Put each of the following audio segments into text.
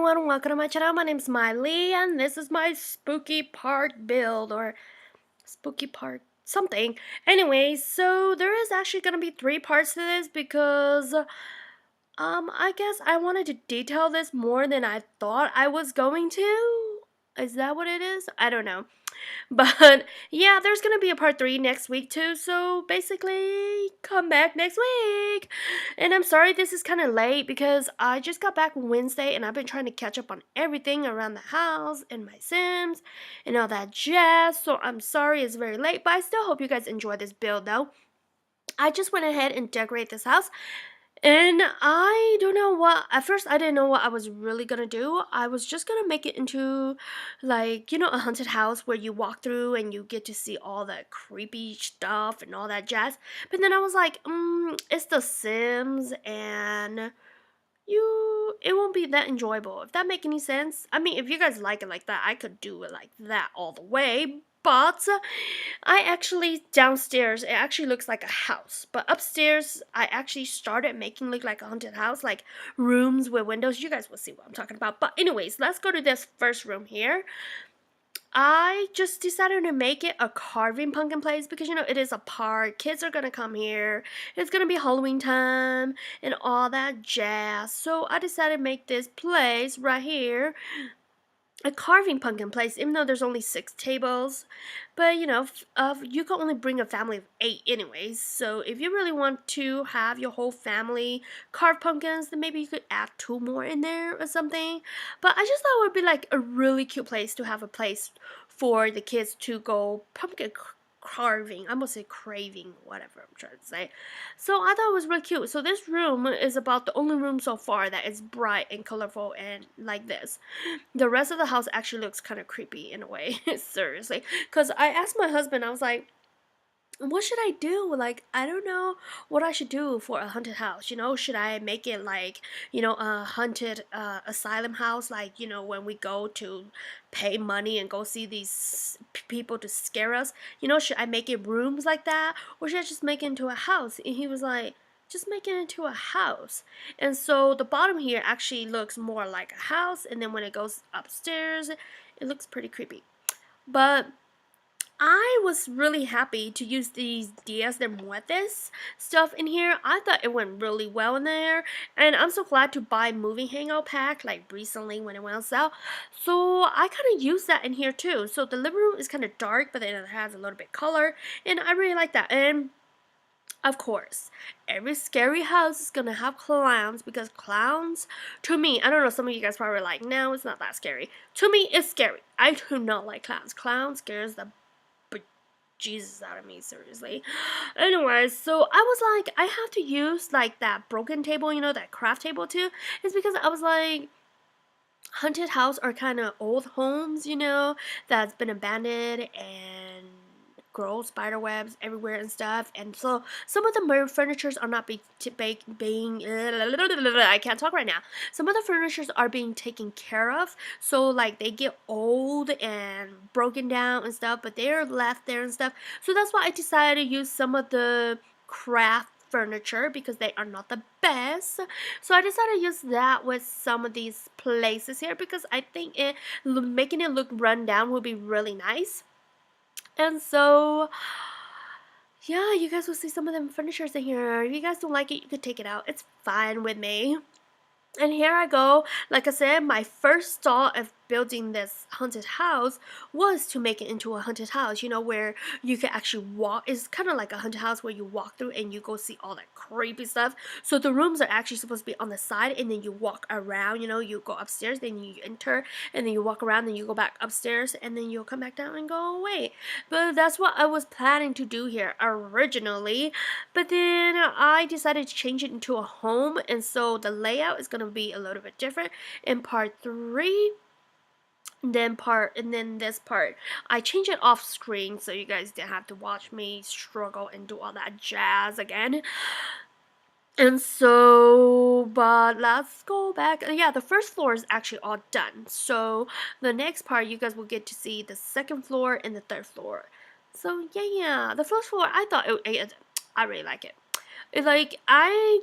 everyone, welcome to my channel. My name is Miley and this is my spooky park build or spooky park something. Anyways, so there is actually gonna be 3 parts to this because I guess I wanted to detail this more than I thought I was going to. Is that what it is? I don't know. But yeah, there's gonna be a part 3 next week too, so basically come back next week. And I'm sorry this is kind of late because I just got back Wednesday and I've been trying to catch up on everything around the house and my Sims and all that jazz. So I'm sorry it's very late, but I still hope you guys enjoy this build though. I just went ahead and decorate this house. And I don't know what, at first I didn't know what I was really gonna do. I was just gonna make it into like, a haunted house where you walk through and you get to see all that creepy stuff and all that jazz. But then I was like, it's The Sims and it won't be that enjoyable. If that make any sense. I mean, if you guys like it like that, I could do it like that all the way. But I actually downstairs it actually looks like a house, but upstairs I actually started making look like a haunted house, like rooms with windows. You guys will see what I'm talking about. But anyways, let's go to this first room here. I just decided to make it a carving pumpkin place because it is a park. Kids are gonna come here. It's gonna be Halloween time and all that jazz. So I decided to make this place right here a carving pumpkin place, even though there's only 6 tables. But you can only bring a family of 8 anyways. So if you really want to have your whole family carve pumpkins, then maybe you could add 2 more in there or something. But I just thought it would be like a really cute place to have a place for the kids to go pumpkin carving. I'm gonna say craving, whatever I'm trying to say. So I thought it was really cute. So this room is about the only room so far that is bright and colorful and like this. The rest of the house actually looks kind of creepy in a way. Seriously, because I asked my husband, I was like, what should I do? Like, I don't know what I should do for a haunted house. Should I make it like, a haunted asylum house? Like, when we go to pay money and go see these people to scare us. Should I make it rooms like that? Or should I just make it into a house? And he was like, just make it into a house. And so the bottom here actually looks more like a house. And then when it goes upstairs, it looks pretty creepy. But I was really happy to use these Dias de Muertes stuff in here. I thought it went really well in there. And I'm so glad to buy moving hangout pack like recently when it went on sale. So I kind of used that in here too. So the living room is kind of dark, but then it has a little bit color. And I really like that. And of course, every scary house is gonna have clowns because clowns, to me, I don't know, some of you guys probably like, no, it's not that scary. To me, it's scary. I do not like clowns. Clown scares the Jesus out of me, seriously. Anyways, so I was like, I have to use like that broken table, that craft table too. It's because I was like, haunted house are kind of old homes, that's been abandoned and grow spider webs everywhere and stuff. And so some of the furnitures are not being I can't talk right now. Some of the furnitures are being taken care of, so like they get old and broken down and stuff, but they're left there and stuff. So that's why I decided to use some of the craft furniture because they are not the best. So I decided to use that with some of these places here because I think making it look run down would be really nice. And so yeah, you guys will see some of them furnitures in here. If you guys don't like it, you could take it out. It's fine with me. And here I go. Like I said, my first thought of building this haunted house was to make it into a haunted house, where you can actually walk. It's kind of like a haunted house where you walk through and you go see all that creepy stuff. So the rooms are actually supposed to be on the side and then you walk around, you go upstairs, then you enter, and then you walk around, then you go back upstairs, and then you'll come back down and go away. But that's what I was planning to do here originally. But then I decided to change it into a home, and so the layout is going to be a little bit different in part 3. And then this part I changed it off screen so you guys didn't have to watch me struggle and do all that jazz again. And so, but let's go back. Yeah, the first floor is actually all done. So the next part you guys will get to see the second floor and the third floor. So yeah, the first floor I thought I really like it. like I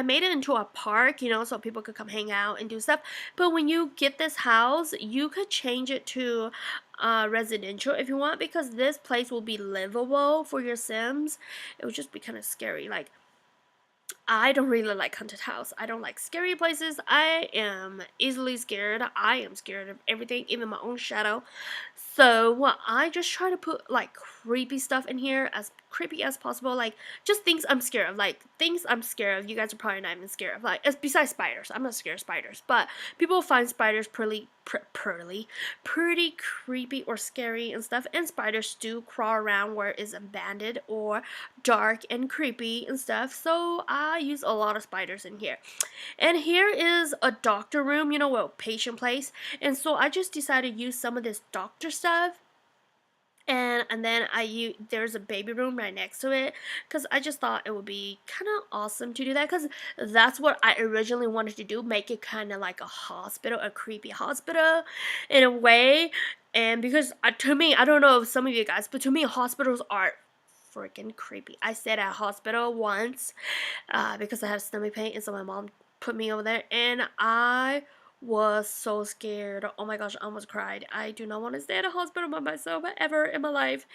made it into a park, you know, so people could come hang out and do stuff. But when you get this house, you could change it to residential if you want, because this place will be livable for your Sims. It would just be kind of scary. Like, I don't really like haunted house. I don't like scary places. I am easily scared. I am scared of everything, even my own shadow. So I just try to put like creepy stuff in here, as creepy as possible. Like, just things I'm scared of. Like, things I'm scared of. You guys are probably not even scared of. Like, besides spiders. I'm not scared of spiders. But people find spiders pretty creepy or scary and stuff. And spiders do crawl around where it's abandoned or dark and creepy and stuff. So I use a lot of spiders in here. And here is a doctor room, you know, well, patient place. And so I just decided to use some of this doctor stuff. And then there's a baby room right next to it, because I just thought it would be kind of awesome to do that, because that's what I originally wanted to do, make it kind of like a hospital, a creepy hospital in a way. And because to me, I don't know if some of you guys, but to me hospitals are freaking creepy. I stayed at a hospital once because I had stomach pain, and so my mom put me over there, and I was so scared. Oh my gosh, I almost cried. I do not want to stay at a hospital by myself ever in my life.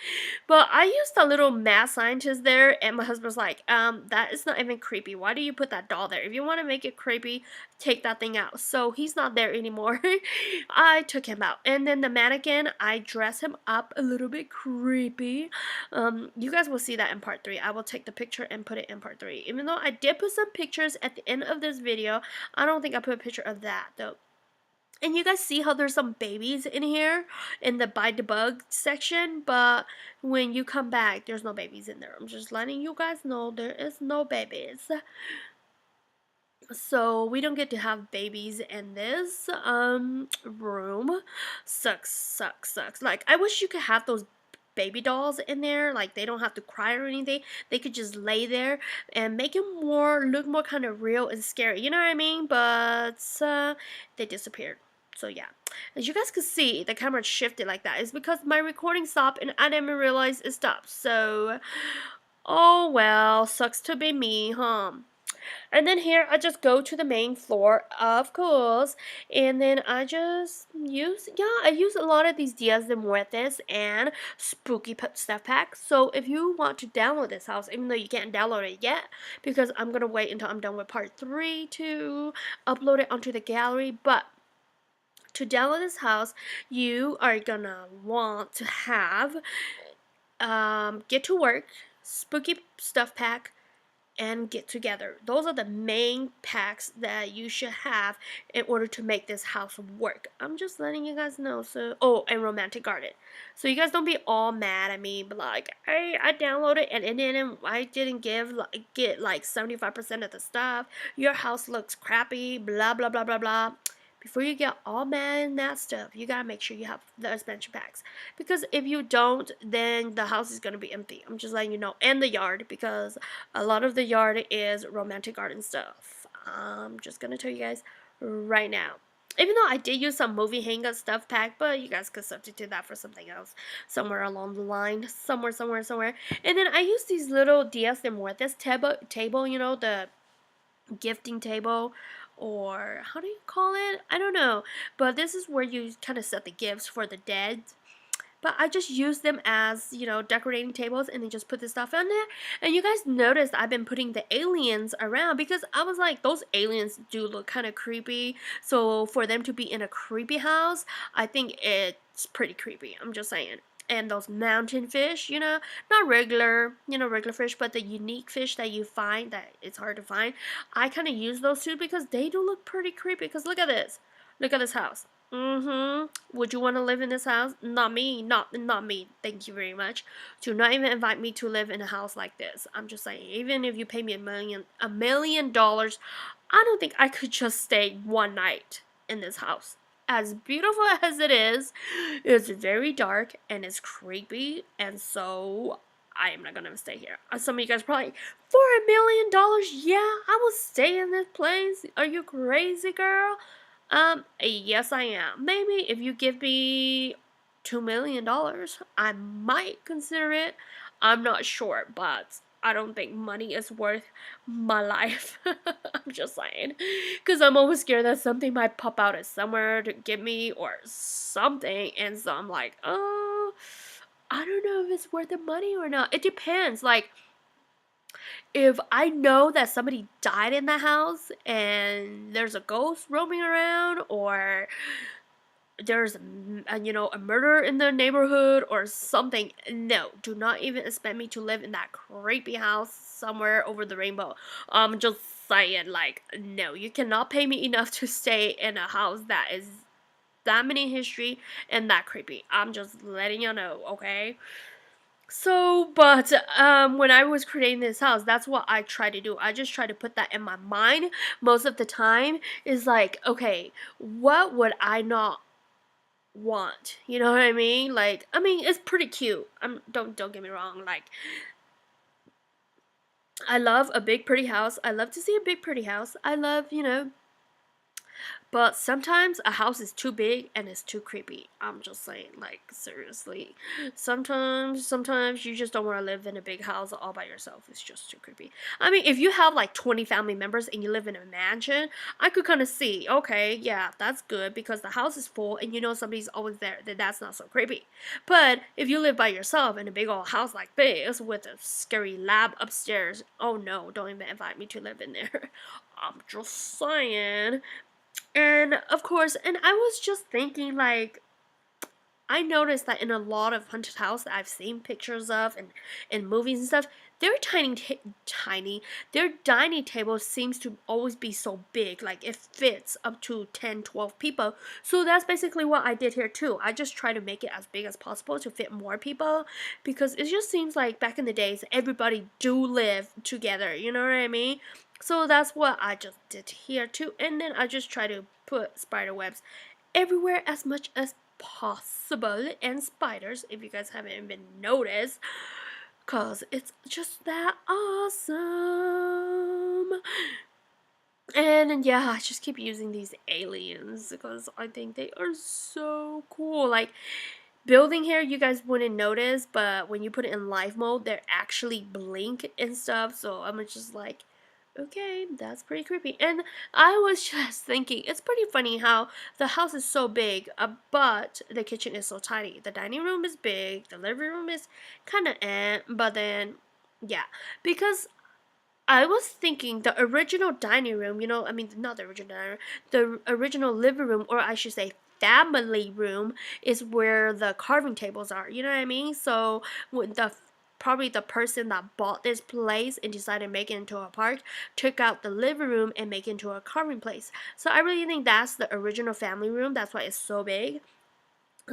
But I used a little mad scientist there, and my husband's like, that is not even creepy. Why do you put that doll there? If you want to make it creepy, take that thing out. So he's not there anymore. I took him out. And then the mannequin, I dressed him up a little bit creepy. You guys will see that in part 3. I will take the picture and put it in part 3. Even though I did put some pictures at the end of this video, I don't think I put a picture of that though. And you guys see how there's some babies in here in the Bite the Bug section, but when you come back, there's no babies in there. I'm just letting you guys know there is no babies. So we don't get to have babies in this room. Sucks. Like, I wish you could have those baby dolls in there, like they don't have to cry or anything. They could just lay there and make it look more kind of real and scary, you know what I mean? But they disappeared. So yeah, as you guys can see, the camera shifted like that. It's because my recording stopped and I didn't realize it stopped. So, oh well, sucks to be me, huh? And then here I just go to the main floor, of course, and then I just I use a lot of these Dias de Muertes and Spooky Stuff Packs. So if you want to download this house, even though you can't download it yet, because I'm going to wait until I'm done with part 3 to upload it onto the gallery, but to download this house, you are gonna want to have Get to Work, Spooky Stuff Pack, and Get Together. Those are the main packs that you should have in order to make this house work. I'm just letting you guys know. So, oh, and Romantic Garden. So you guys don't be all mad at me, but like, hey, I downloaded and I didn't get like 75% of the stuff. Your house looks crappy. Blah blah blah blah blah. Before you get all mad and that stuff, you gotta make sure you have the expansion packs. Because if you don't, then the house is gonna be empty. I'm just letting you know. And the yard, because a lot of the yard is Romantic Garden stuff. I'm just gonna tell you guys right now. Even though I did use some movie hangout stuff pack, but you guys could substitute that for something else somewhere along the line. Somewhere. And then I use these little Dias de Muertes table, you know, the gifting table, or how do you call it? I don't know. But this is where you kind of set the gifts for the dead. But I just use them as, you know, decorating tables, and then just put this stuff on there. And you guys noticed I've been putting the aliens around, because I was like, those aliens do look kind of creepy. So for them to be in a creepy house, I think it's pretty creepy. I'm just saying. And those mountain fish, you know, not regular, regular fish, but the unique fish that you find that it's hard to find. I kind of use those too, because they do look pretty creepy. Because look at this. Look at this house. Would you want to live in this house? Not me. Not me. Thank you very much. Do not even invite me to live in a house like this. I'm just saying, even if you pay me $1 million, I don't think I could just stay one night in this house. As beautiful as it is, it's very dark and it's creepy, and so I am not gonna stay here. Some of you guys probably, for $1 million, yeah, I will stay in this place. Are you crazy, girl? Yes, I am. Maybe if you give me $2 million, I might consider it. I'm not sure, but I don't think money is worth my life. I'm just saying. Because I'm always scared that something might pop out of somewhere to get me or something. And so I'm like, oh, I don't know if it's worth the money or not. It depends. Like, if I know that somebody died in the house and there's a ghost roaming around, or there's a murder in the neighborhood or something, no, do not even expect me to live in that creepy house somewhere over the rainbow. Just saying, like, no, you cannot pay me enough to stay in a house that is that many history and that creepy. I'm just letting you know, okay? So, but when I was creating this house, that's what I try to do. I just try to put that in my mind most of the time. Is like, okay, what would I not want? You know what I mean? Like, I mean, it's pretty cute. Don't get me wrong. Like, I love a big pretty house. I love to see a big pretty house. I love, but sometimes a house is too big and it's too creepy. I'm just saying, like, seriously. Sometimes you just don't want to live in a big house all by yourself. It's just too creepy. I mean, if you have like 20 family members and you live in a mansion, I could kind of see, okay, yeah, that's good because the house is full and you know somebody's always there. Then that's not so creepy. But if you live by yourself in a big old house like this with a scary lab upstairs, oh no, don't even invite me to live in there. I'm just saying. And of course, and I was just thinking, like, I noticed that in a lot of haunted houses that I've seen pictures of and in movies and stuff, their their dining table seems to always be so big, like it fits up to 10, 12 people. So that's basically what I did here too. I just try to make it as big as possible to fit more people, because it just seems like back in the days, everybody do live together, you know what I mean? So that's what I just did here too. And then I just try to put spider webs everywhere as much as possible, and spiders, if you guys haven't even noticed, cause it's just that awesome. And yeah, I just keep using these aliens because I think they are so cool. Like, building here, you guys wouldn't notice, but when you put it in live mode, they actually blink and stuff. So I'm just like, okay, that's pretty creepy. And I was just thinking, it's pretty funny how the house is so big, but the kitchen is so tiny. The dining room is big, the living room is kind of but then, yeah, because I was thinking the original dining room, I mean, not the original dining room, the original living room, or I should say family room, is where the carving tables are. You know what I mean? So when probably the person that bought this place and decided to make it into a park took out the living room and make it into a carving place. So I really think that's the original family room. That's why it's so big.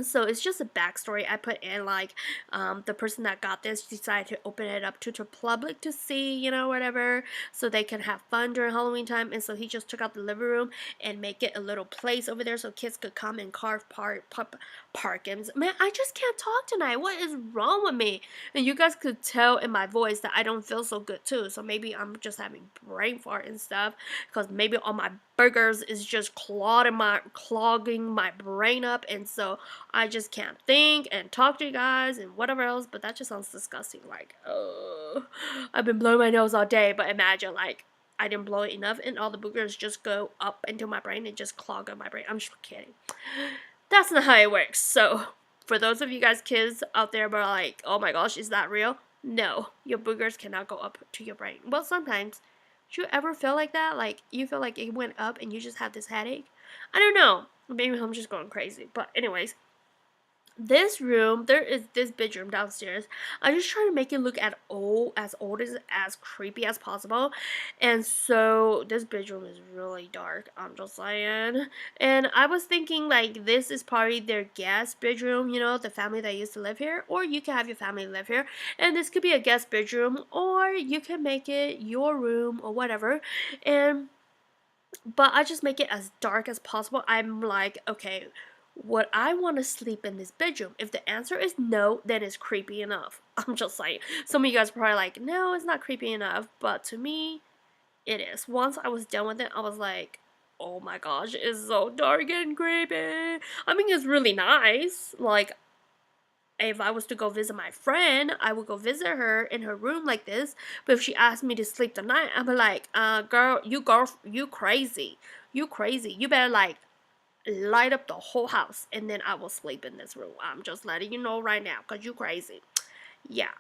So it's just a backstory I put in, like, the person that got this decided to open it up to the public to see, whatever, so they can have fun during Halloween time. And so he just took out the living room and make it a little place over there so kids could come and carve pumpkins. Man, I just can't talk tonight. What is wrong with me? And you guys could tell in my voice that I don't feel so good too. So maybe I'm just having brain fart and stuff, because maybe all my burgers is just clogging my brain up, and so I just can't think and talk to you guys and whatever else. But that just sounds disgusting. Like, oh, I've been blowing my nose all day, but imagine, like, I didn't blow it enough and all the boogers just go up into my brain and just clog up my brain. I'm just kidding. That's not how it works. So for those of you guys kids out there but are like, oh my gosh, is that real? No, your boogers cannot go up to your brain. Well, sometimes. Do you ever feel like that? Like, you feel like it went up and you just have this headache? I don't know. Maybe I'm just going crazy. But anyways, this room, there is this bedroom downstairs. I just try to make it look as old as creepy as possible. And so this bedroom is really dark, I'm just saying. And I was thinking, like, this is probably their guest bedroom, the family that used to live here. Or you can have your family live here, and this could be a guest bedroom, or you can make it your room or whatever. But I just make it as dark as possible. I'm like, okay, would I want to sleep in this bedroom? If the answer is no, then it's creepy enough. I'm just like, some of you guys are probably like, no, it's not creepy enough. But to me, it is. Once I was done with it, I was like, oh my gosh, it's so dark and creepy. I mean, it's really nice. Like, if I was to go visit my friend, I would go visit her in her room like this. But if she asked me to sleep the night, I'm like, girl, you crazy. You crazy. You better like light up the whole house and then I will sleep in this room. I'm just letting you know right now because you crazy. Yeah.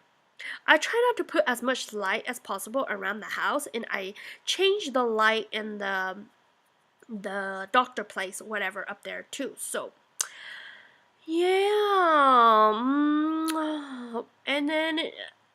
I try not to put as much light as possible around the house, and I change the light in the doctor place, whatever, up there too. So yeah, and then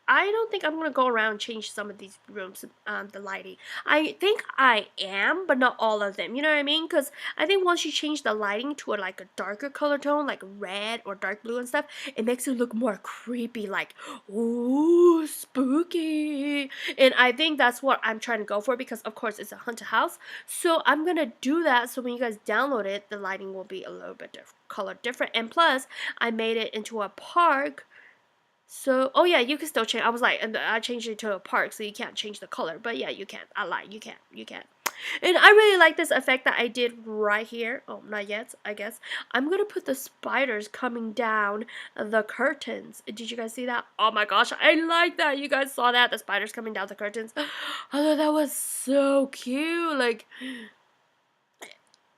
I don't think I'm gonna go around and change some of these rooms, the lighting. I think I am, but not all of them. You know what I mean? Because I think once you change the lighting to like a darker color tone, like red or dark blue and stuff, it makes it look more creepy, like ooh, spooky. And I think that's what I'm trying to go for because, of course, it's a haunted house. So I'm gonna do that. So when you guys download it, the lighting will be a little bit color different. And plus, I made it into a park. So, oh yeah, you can still change. I was like, and I changed it to a park, so you can't change the color. But yeah, you can. I lied. You can. You can. And I really like this effect that I did right here. Oh, not yet, I guess. I'm gonna put the spiders coming down the curtains. Did you guys see that? Oh my gosh, I like that. You guys saw that? The spiders coming down the curtains. I thought that was so cute. Like,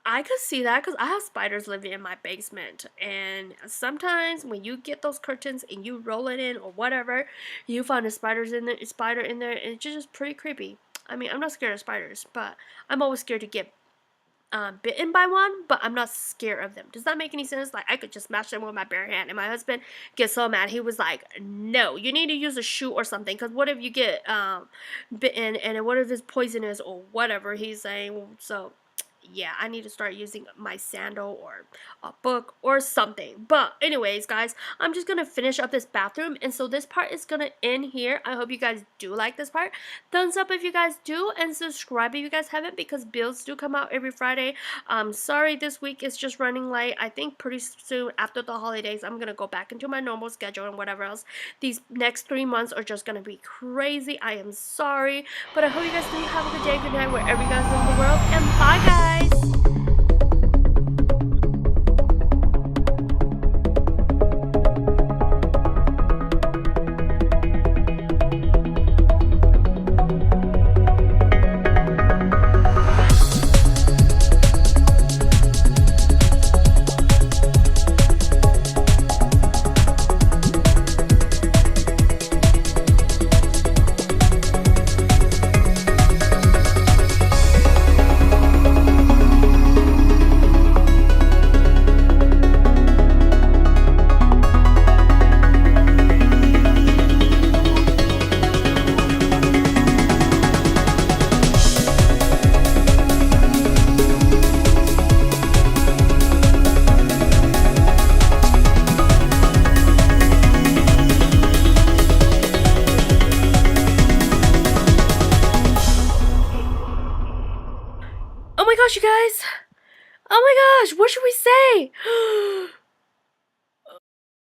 I could see that because I have spiders living in my basement, and sometimes when you get those curtains and you roll it in or whatever, you find a spider in there, and it's just pretty creepy. I mean, I'm not scared of spiders, but I'm always scared to get bitten by one, but I'm not scared of them. Does that make any sense? Like, I could just smash them with my bare hand, and my husband gets so mad. He was like, no, you need to use a shoe or something, because what if you get bitten, and what if it's poisonous or whatever he's saying. So yeah, I need to start using my sandal or a book or something. But anyways, guys, I'm just gonna finish up this bathroom, and so this part is gonna end here. I hope you guys do like this part. Thumbs up if you guys do, and subscribe if you guys haven't, because builds do come out every Friday. Sorry this week is just running late. I think pretty soon after the holidays I'm gonna go back into my normal schedule and whatever else. These next 3 months are just gonna be crazy. I am sorry, but I hope you guys do have a good day, good night, wherever you guys live in the world, and bye guys. Oh my gosh, you guys! Oh my gosh, what should we say?